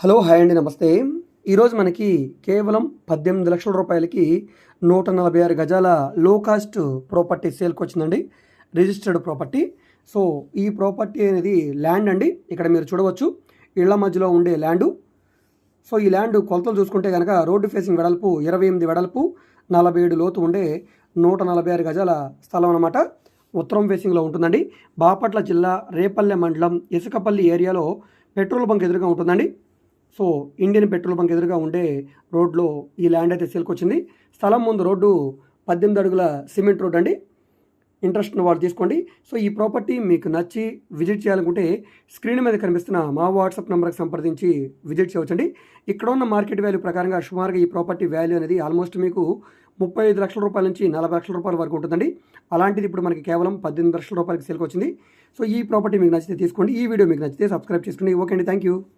Hello hi అండి, నమస్తే. ఈరోజు మనకి కేవలం 18 లక్షల రూపాయలకి 146 గజాల లో కాస్ట్ ప్రాపర్టీ సేల్కి వచ్చిందండి. Registered property. సో ఈ ప్రాపర్టీ అనేది ల్యాండ్ అండి. ఇక్కడ మీరు చూడవచ్చు, ఇళ్ల మధ్యలో ఉండే ల్యాండు. సో ఈ ల్యాండ్ కొలతలు చూసుకుంటే కనుక రోడ్డు ఫేసింగ్ వెడల్పు 28 వెడల్పు, 47 లోతు ఉండే 146 గజాల స్థలం అనమాట. ఉత్తరం ఫేసింగ్లో ఉంటుందండి. బాపట్ల జిల్లా రేపల్లె మండలం ఇసుకపల్లి ఏరియాలో పెట్రోల్ బంక్ ఎదురుగా ఉంటుందండి. సో ఇండియన్ పెట్రోల్ బంక్ ఎదురుగా ఉండే రోడ్లో ఈ ల్యాండ్ అయితే సేల్కి వచ్చింది. స్థలం ముందు రోడ్డు 18 అడుగుల సిమెంట్ రోడ్ అండి. ఇంట్రెస్ట్ ఉన్న వాళ్ళు తీసుకోండి. సో ఈ ప్రాపర్టీ మీకు నచ్చి విజిట్ చేయాలనుకుంటే స్క్రీన్ మీద కనిపిస్తున్న మా వాట్సాప్ నెంబర్కి సంప్రదించి విజిట్ చేయవచ్చండి. ఇక్కడ ఉన్న మార్కెట్ వాల్యూ ప్రకారంగా సుమారుగా ఈ ప్రాపర్టీ వాల్యూ అనేది ఆల్మోస్ట్ మీకు 35 లక్షల రూపాయల నుంచి 40 లక్షల రూపాయల వరకు ఉంటుందండి. అలాంటిది ఇప్పుడు మనకి కేవలం 18 లక్షల రూపాయలకి సేల్కి వచ్చింది. సో ఈ ప్రాపర్టీ మీకు నచ్చితే తీసుకోండి. ఈ వీడియో మీకు నచ్చితే సబ్స్క్రైబ్ చేసుకోండి. ఓకే అండి, థ్యాంక్ యూ.